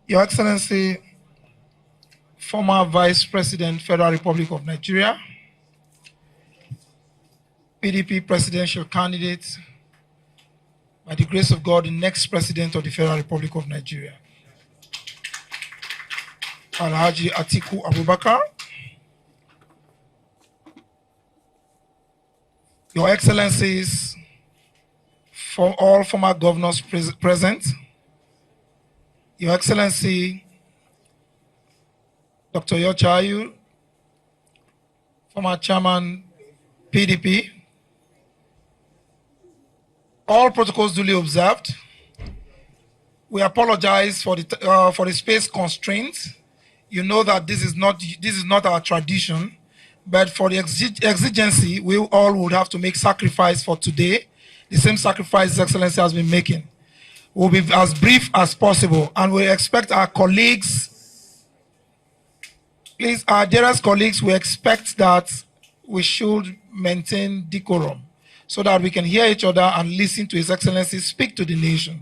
Your Excellency, former Vice President, Federal Republic of Nigeria, PDP presidential candidate, by the grace of God, the next president of the Federal Republic of Nigeria, Alhaji Atiku Abubakar. Your Excellencies, for all former governors present, Your Excellency, Dr. Yochayu, former chairman, PDP, all protocols duly observed. We apologize for the space constraints. You know that this is not our tradition, but for the exigency, we all would have to make sacrifice for today. The same sacrifice His Excellency has been making. We'll be as brief as possible, and we expect our colleagues, please, our dearest colleagues, we expect that we should maintain decorum so that we can hear each other and listen to His Excellency speak to the nation.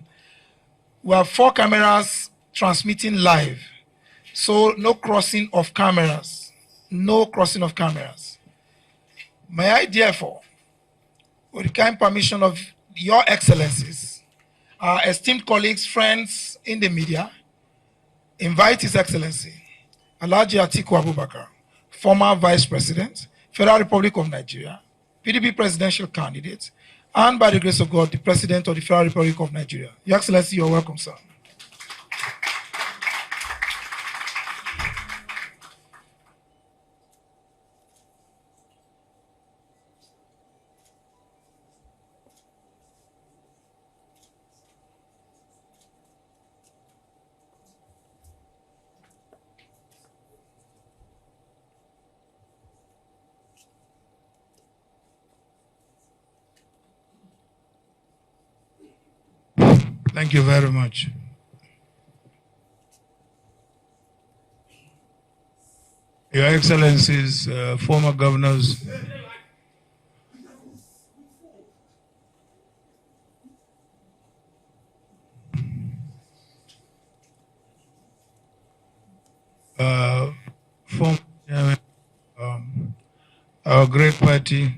We have 4 cameras transmitting live, so no crossing of cameras. No crossing of cameras. May I therefore, with the kind permission of Your Excellencies, our esteemed colleagues, friends in the media, invite His Excellency, Alhaji Atiku Abubakar, former Vice President, Federal Republic of Nigeria, PDP presidential candidate, and by the grace of God, the President of the Federal Republic of Nigeria. Your Excellency, you're welcome, sir. Thank you very much. Your Excellencies, former governors, former chairman, our great party,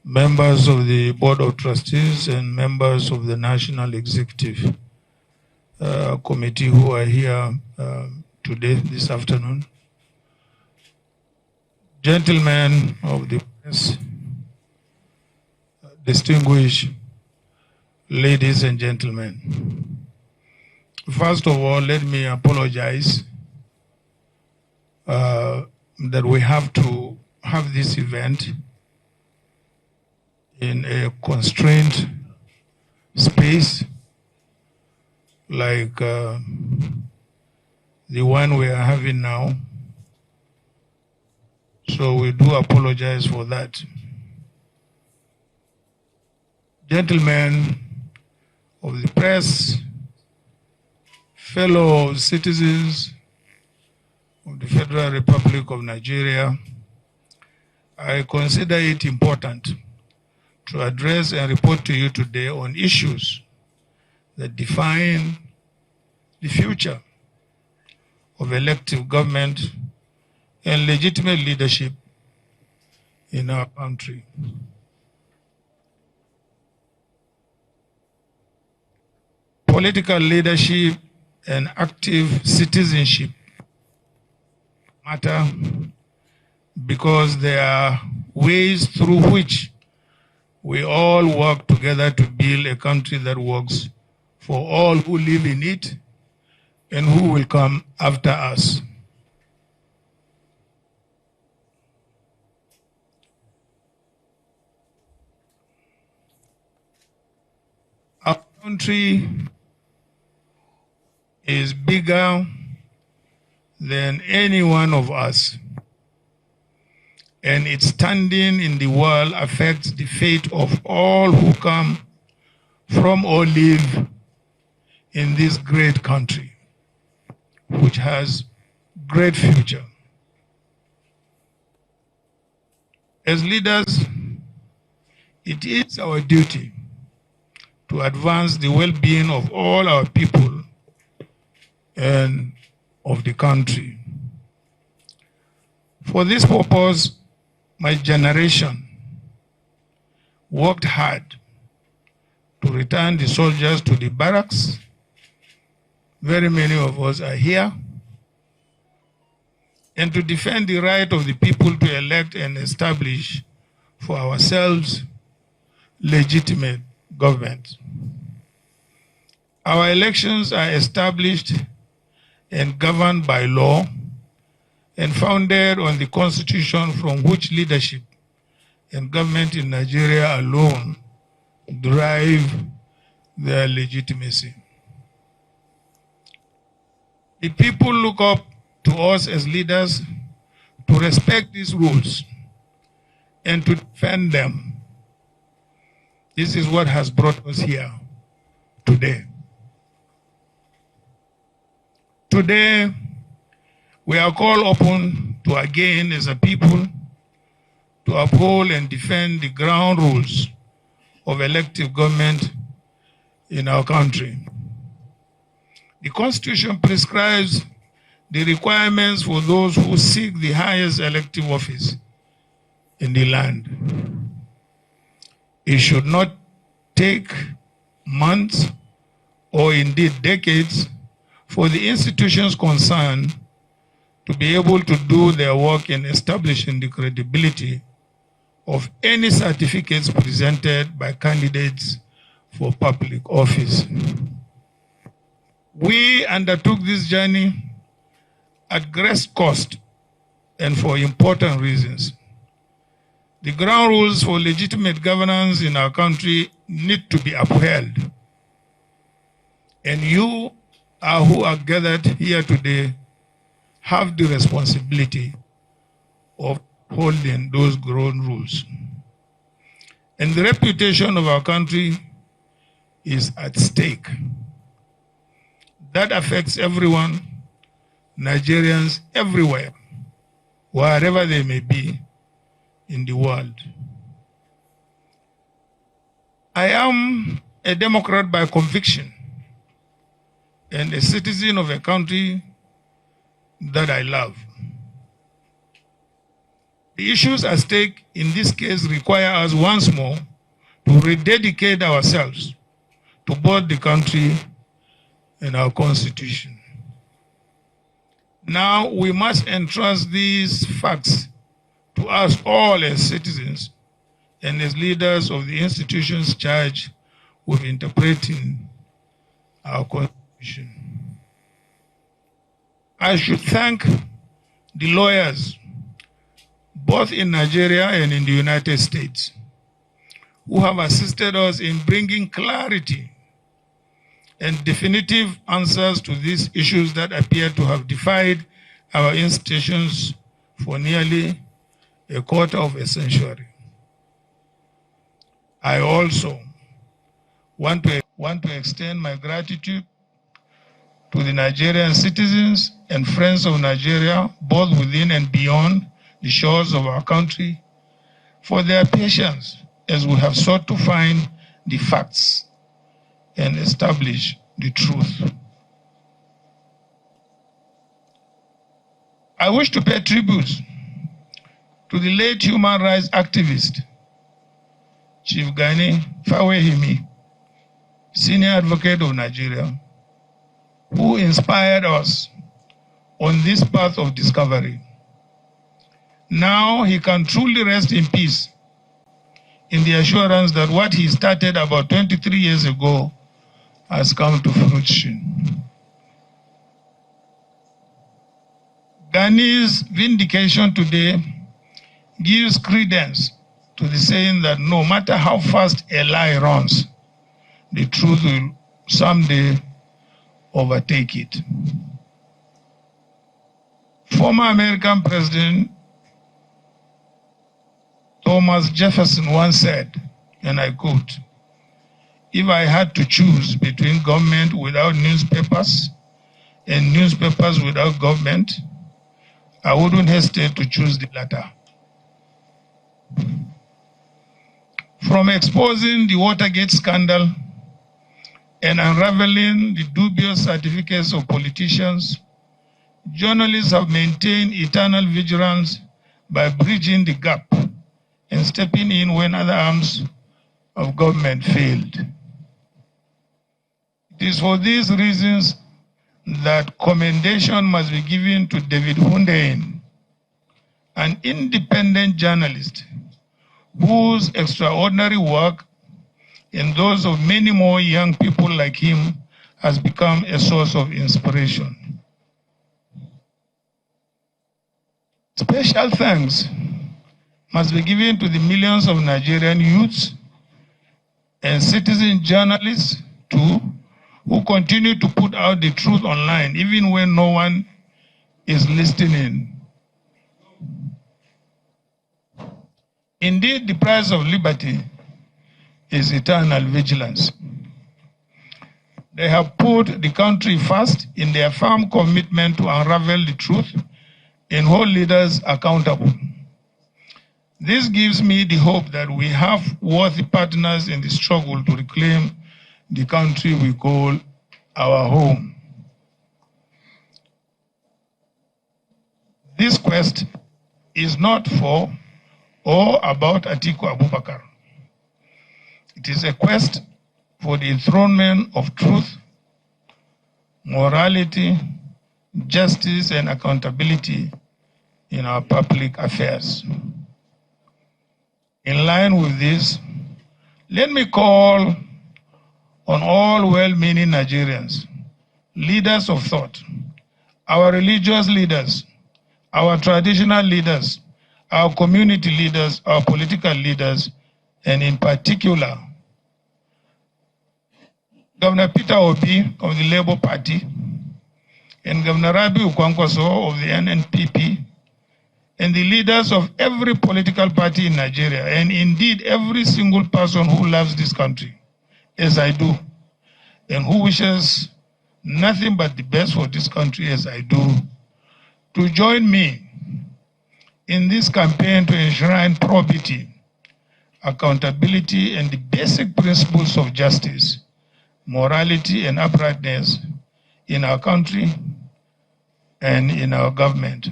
members of the Board of Trustees, and members of the National Executive Committee who are here today, this afternoon. Gentlemen of the press, distinguished ladies and gentlemen. First of all, let me apologize that we have to have this event in a constrained space like the one we are having now. So we do apologize for that. Gentlemen of the press, fellow citizens of the Federal Republic of Nigeria, I consider it important to address and report to you today on issues that define the future of elective government and legitimate leadership in our country. Political leadership and active citizenship matter because there are ways through which we all work together to build a country that works for all who live in it and who will come after us. Our country is bigger than any one of us, and its standing in the world affects the fate of all who come from or live in this great country, which has great future. As leaders, it is our duty to advance the well-being of all our people and of the country. For this purpose, my generation worked hard to return the soldiers to the barracks. Very many of us are here. And to defend the right of the people to elect and establish for ourselves legitimate government. Our elections are established and governed by law and founded on the Constitution, from which leadership and government in Nigeria alone derive their legitimacy. The people look up to us as leaders to respect these rules and to defend them. This is what has brought us here today. Today, we are called upon to again, as a people, to uphold and defend the ground rules of elective government in our country. The Constitution prescribes the requirements for those who seek the highest elective office in the land. It should not take months or indeed decades for the institutions concerned to be able to do their work in establishing the credibility of any certificates presented by candidates for public office. We undertook this journey at great cost and for important reasons. The ground rules for legitimate governance in our country need to be upheld. And you who are gathered here today have the responsibility of holding those ground rules. And the reputation of our country is at stake. That affects everyone, Nigerians everywhere, wherever they may be in the world. I am a Democrat by conviction and a citizen of a country that I love. The issues at stake in this case require us once more to rededicate ourselves to both the country and our Constitution. Now we must entrust these facts to us all as citizens and as leaders of the institutions charged with interpreting our Constitution. I should thank the lawyers, both in Nigeria and in the United States, who have assisted us in bringing clarity and definitive answers to these issues that appear to have defied our institutions for nearly a quarter of a century. I also want to extend my gratitude to the Nigerian citizens and friends of Nigeria, both within and beyond the shores of our country, for their patience as we have sought to find the facts and establish the truth. I wish to pay tribute to the late human rights activist, Chief Gani Fawehimi, senior advocate of Nigeria, who inspired us on this path of discovery. Now he can truly rest in peace in the assurance that what he started about 23 years ago has come to fruition. Gani's vindication today gives credence to the saying that no matter how fast a lie runs, the truth will someday overtake it. Former American President Thomas Jefferson once said, and I quote, "If I had to choose between government without newspapers and newspapers without government, I wouldn't hesitate to choose the latter." From exposing the Watergate scandal and unraveling the dubious certificates of politicians, journalists have maintained eternal vigilance by bridging the gap and stepping in when other arms of government failed. It is for these reasons that commendation must be given to David Hundeyin, an independent journalist whose extraordinary work and those of many more young people like him has become a source of inspiration. Special thanks must be given to the millions of Nigerian youths and citizen journalists too, who continue to put out the truth online even when no one is listening. Indeed, the price of liberty is eternal vigilance. They have put the country first in their firm commitment to unravel the truth and hold leaders accountable. This gives me the hope that we have worthy partners in the struggle to reclaim the country we call our home. This quest is not for or about Atiku Abubakar. It is a quest for the enthronement of truth, morality, justice, and accountability in our public affairs. In line with this, let me call on all well-meaning Nigerians, leaders of thought, our religious leaders, our traditional leaders, our community leaders, our political leaders, and in particular, Governor Peter Obi of the Labour Party and Governor Rabi Ukwankwaso of the NNPP and the leaders of every political party in Nigeria, and indeed every single person who loves this country, as I do, and who wishes nothing but the best for this country as I do, to join me in this campaign to enshrine probity, accountability, and the basic principles of justice, morality, and uprightness in our country and in our government.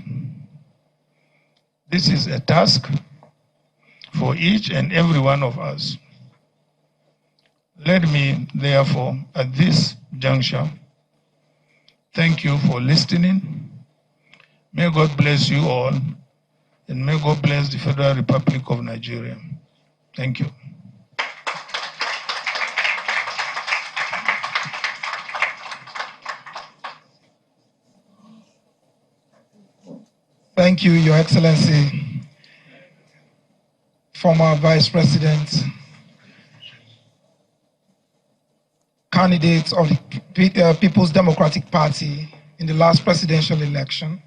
This is a task for each and every one of us. Let me, therefore, at this juncture, thank you for listening. May God bless you all, and may God bless the Federal Republic of Nigeria. Thank you. Thank you, Your Excellency, former Vice President, candidate of the People's Democratic Party in the last presidential election,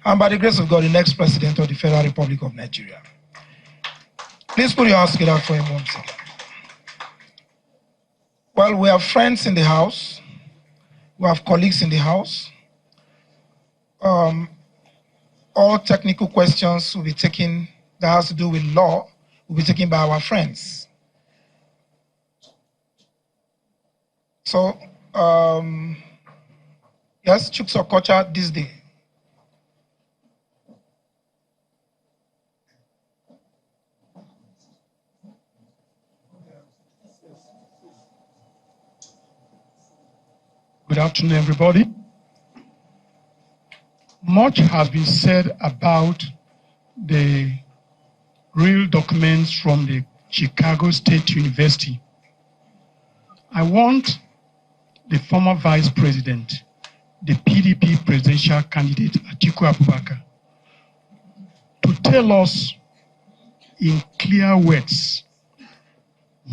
and by the grace of God, the next president of the Federal Republic of Nigeria. Please put your hands together for him once again. Well, we have friends in the house, we have colleagues in the house. All technical questions will be taken that has to do with law will be taken by our friends. So, yes, Chukso Kocha this day. Good afternoon, everybody. Much has been said about the real documents from the Chicago State University. I want the former vice president, the PDP presidential candidate, Atiku Abubakar, to tell us in clear words,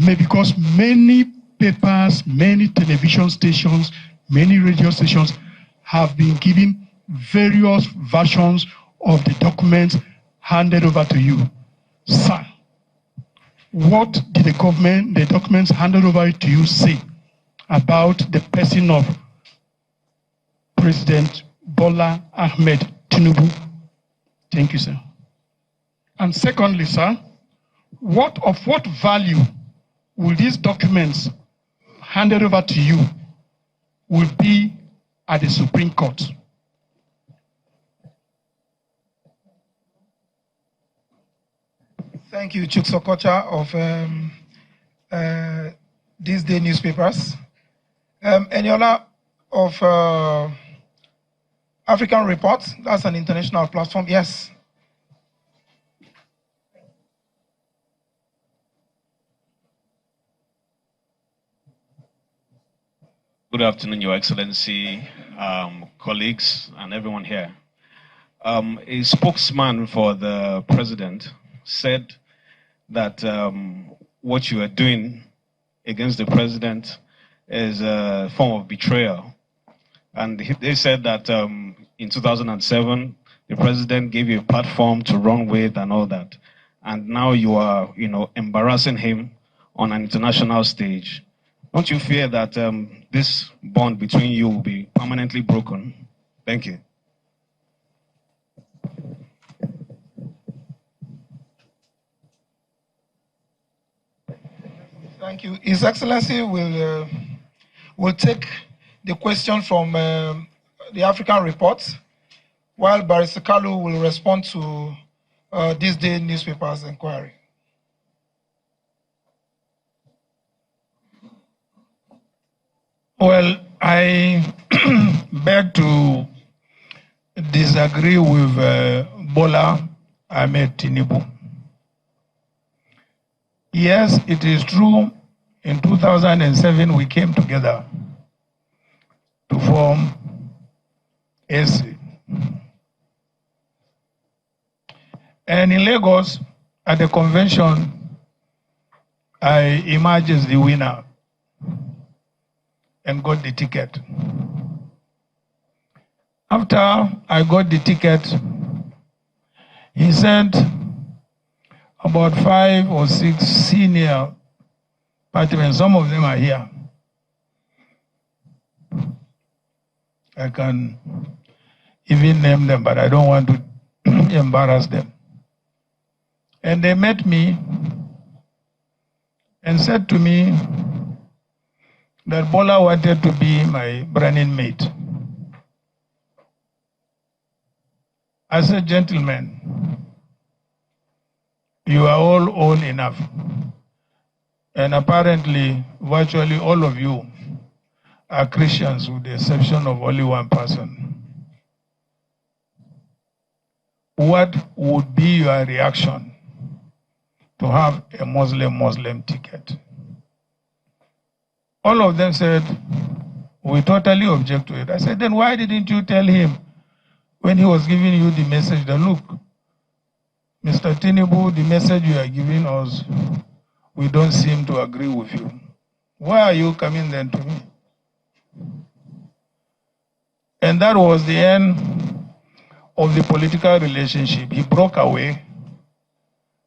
because many papers, many television stations, many radio stations have been giving various versions of the documents handed over to you. Sir, what did the documents handed over to you say about the person of President Bola Ahmed Tinubu? Thank you, sir. And secondly, sir, what value will these documents handed over to you will be at the Supreme Court. Thank you, Chuk Sokocha of These Day newspapers. Eniola of African Report, that's an international platform, yes. Good afternoon, Your Excellency, colleagues, and everyone here. A spokesman for the president said that what you are doing against the president is a form of betrayal. And they said that in 2007, the president gave you a platform to run with and all that. And now you are, embarrassing him on an international stage. Don't you fear that this bond between you will be permanently broken? Thank you. Thank you. His Excellency will take the question from the African Report, while Barrister Kalu will respond to This Day newspapers inquiry. Well, I beg to disagree with Bola Ahmed Tinubu. Yes, it is true, in 2007 we came together to form AC. And in Lagos, at the convention, I emerged as the winner and got the ticket. After I got the ticket, he sent about 5 or 6 senior partymen. Some of them are here. I can even name them, but I don't want to embarrass them. And they met me and said to me that Bola wanted to be my running mate. I said, gentlemen, you are all old enough. And apparently, virtually all of you are Christians with the exception of only one person. What would be your reaction to have a Muslim ticket? All of them said, we totally object to it. I said, then why didn't you tell him when he was giving you the message that, look, Mr. Tinubu, the message you are giving us, we don't seem to agree with you. Why are you coming then to me? And that was the end of the political relationship. He broke away,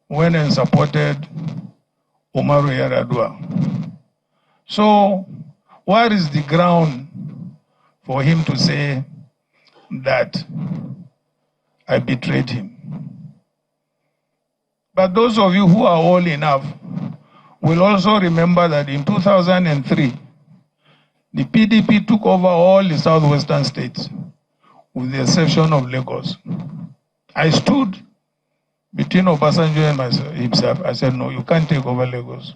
went and supported Umaru Yar'Adua. So, what is the ground for him to say that I betrayed him? But those of you who are old enough will also remember that in 2003, the PDP took over all the southwestern states, with the exception of Lagos. I stood between Obasanjo and himself. I said, no, you can't take over Lagos.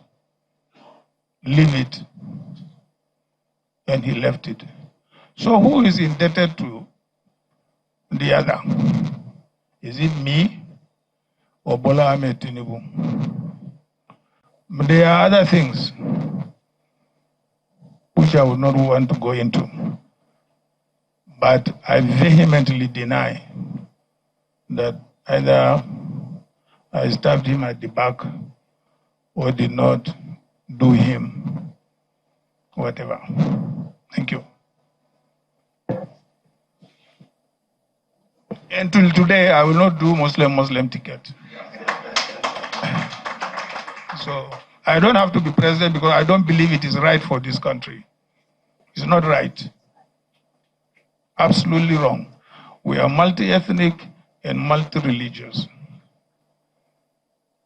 Leave it. And he left it. So who is indebted to the other? Is it me or Bola Ahmed Tinubu? There are other things which I would not want to go into. But I vehemently deny that either I stabbed him at the back or did not do him whatever. Thank you. Until today, I will not do Muslim ticket. So I don't have to be president because I don't believe it is right for this country. It's not right. Absolutely wrong. We are multi-ethnic and multi-religious.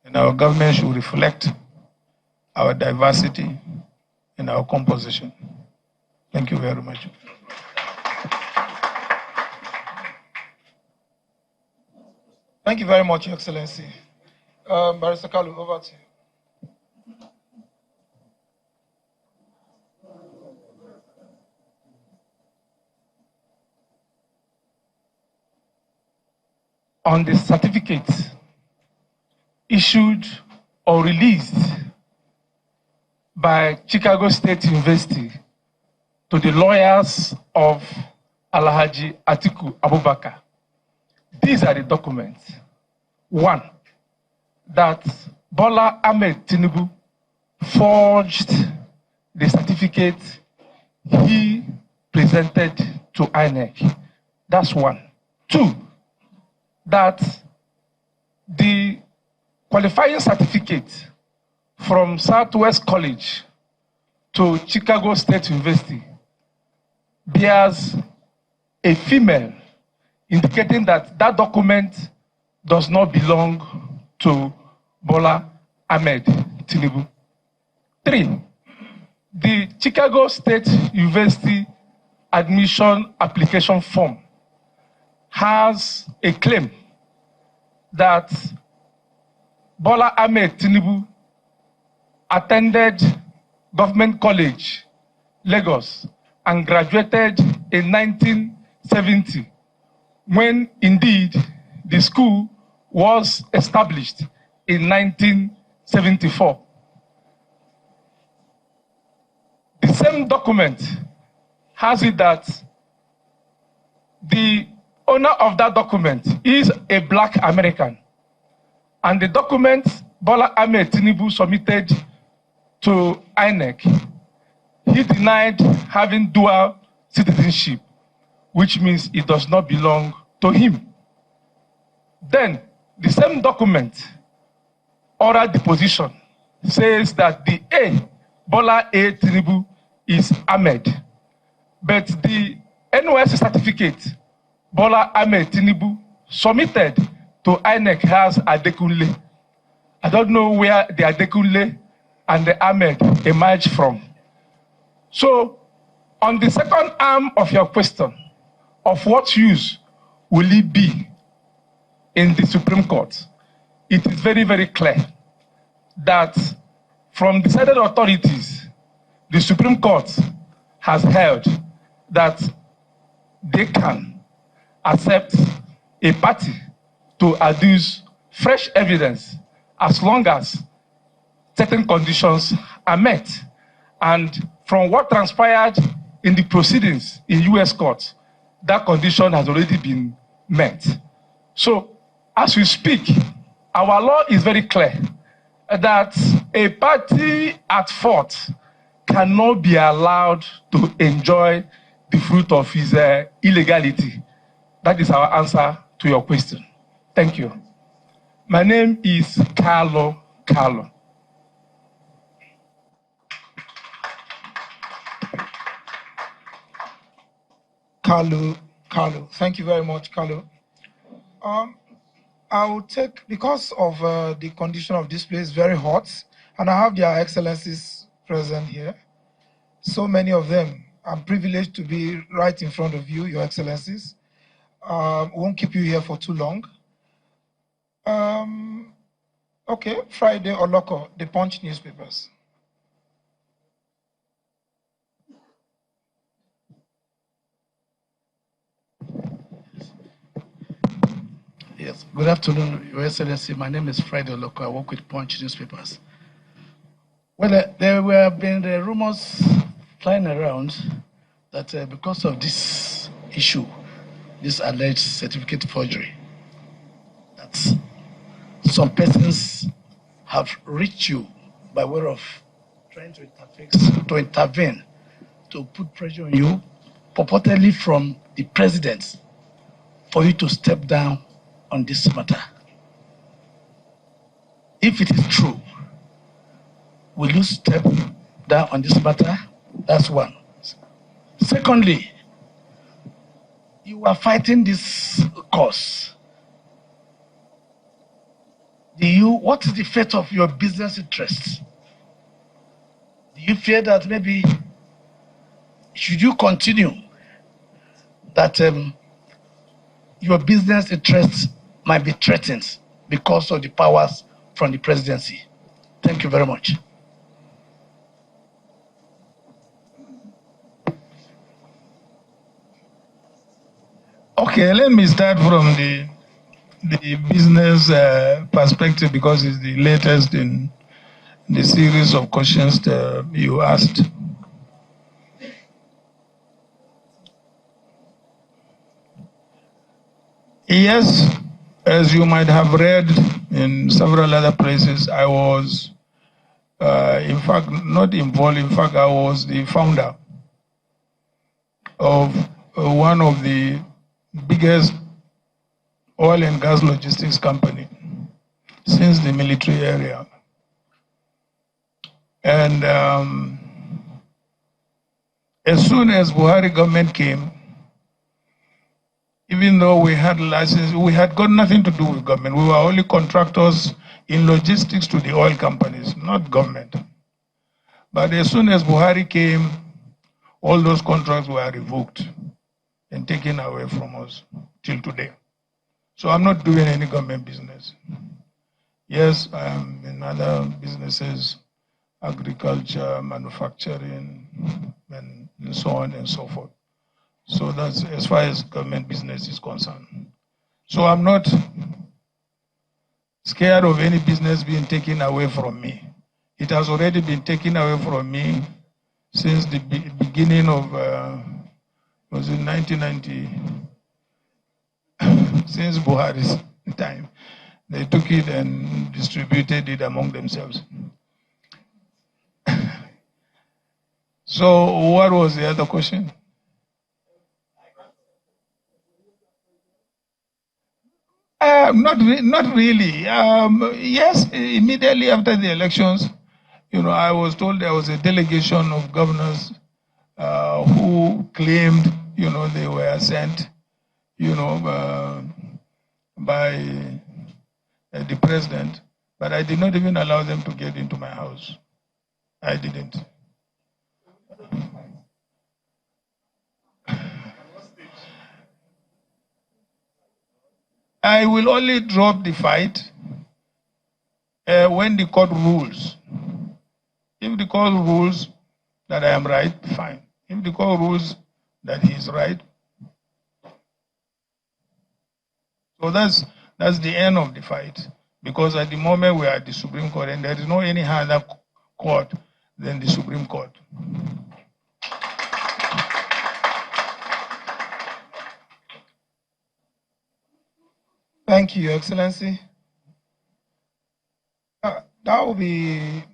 And our government should reflect our diversity in our composition. Thank you very much. Thank you very much, Your Excellency. Barrister Kalu, over to you. On the certificate issued or released by Chicago State University to the lawyers of Alhaji Atiku Abubakar. These are the documents. One, that Bola Ahmed Tinubu forged the certificate he presented to INEC. That's one. Two, that the qualifying certificate from Southwest College to Chicago State University bears a female, indicating that that document does not belong to Bola Ahmed Tinubu. Three, the Chicago State University admission application form has a claim that Bola Ahmed Tinubu attended Government College, Lagos, and graduated in 1970, when indeed the school was established in 1974. The same document has it that the owner of that document is a Black American, and the document Bola Ahmed Tinubu submitted to INEC, he denied having dual citizenship, which means it does not belong to him. Then, the same document, oral deposition, says that the A, Bola A. Tinubu, is Ahmed, but the NYSC certificate Bola Ahmed Tinubu submitted to INEC has Adekunle. I don't know where the Adekunle and the Ahmed emerged from. So, on the second arm of your question, of what use will it be in the Supreme Court, it is very, very clear that from decided authorities, the Supreme Court has held that they can accept a party to adduce fresh evidence as long as certain conditions are met. And from what transpired in the proceedings in US courts, that condition has already been met. So, as we speak, our law is very clear that a party at fault cannot be allowed to enjoy the fruit of his illegality. That is our answer to your question. Thank you. My name is Carlo. Carlo, thank you very much, Carlo. I will take, because of the condition of this place, very hot, and I have their excellencies present here. So many of them. I'm privileged to be right in front of you, your excellencies. Won't keep you here for too long. Okay, Friday or Loco, the Punch newspapers. Yes, good afternoon, Your Excellency. My name is Friday Loco. I work with Punch newspapers. Well, there have been rumors flying around that because of this issue, this alleged certificate forgery, that some persons have reached you by way of trying to intervene, to put pressure on you, purportedly from the president, for you to step down on this matter. If it is true, will you step down on this matter? That's one. Secondly, you are fighting this cause. What is the fate of your business interests? Do do you fear that maybe should you continue that your business interests might be threatened because of the powers from the presidency? Thank you very much. Okay, let me start from the business perspective because it's the latest in the series of questions that you asked. Yes, as you might have read in several other places, I was, in fact, not involved. In fact, I was the founder of one of the biggest oil and gas logistics company since the military area. And as soon as Buhari government came, even though we had license, we had got nothing to do with government. We were only contractors in logistics to the oil companies, not government. But as soon as Buhari came, all those contracts were revoked and taken away from us till today. So I'm not doing any government business. Yes, I am in other businesses, agriculture, manufacturing, and so on and so forth. So that's as far as government business is concerned. So I'm not scared of any business being taken away from me. It has already been taken away from me since the beginning of, was it 1990? Since Buhari's time. They took it and distributed it among themselves. So what was the other question? Not really. Yes, immediately after the elections, I was told there was a delegation of governors who claimed, they were sent, by the president, but I did not even allow them to get into my house. I didn't. I will only drop the fight when the court rules. If the court rules that I am right, fine. If the court rules that he is right, so that's the end of the fight. Because at the moment we are at the Supreme Court and there is no any other court than the Supreme Court. Thank you, Your Excellency. That will be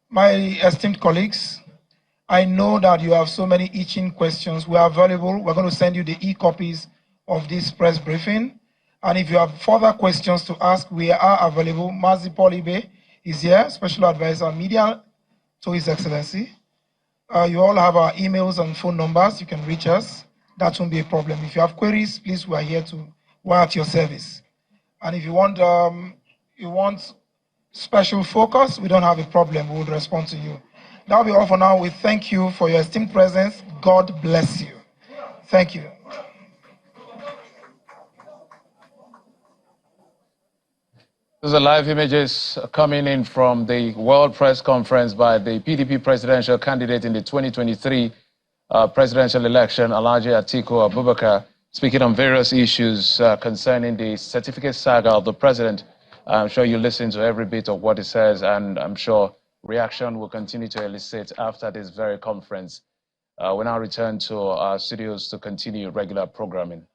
my esteemed colleagues. I know that you have so many itching questions. We are available. We're going to send you the e-copies of this press briefing. And if you have further questions to ask, we are available. Mazi Polibe is here, Special Advisor Media to His Excellency. You all have our emails and phone numbers. You can reach us. That won't be a problem. If you have queries, please, we are here we're at your service. And if you want special focus, we don't have a problem. We will respond to you. That'll be all for now. We thank you for your esteemed presence. God bless you. Thank you. These are live images coming in from the World Press Conference by the PDP presidential candidate in the 2023 presidential election, Alhaji Atiku Abubakar, speaking on various issues concerning the certificate saga of the president. I'm sure you listen to every bit of what he says, and I'm sure reaction will continue to elicit after this very conference. We now return to our studios to continue regular programming.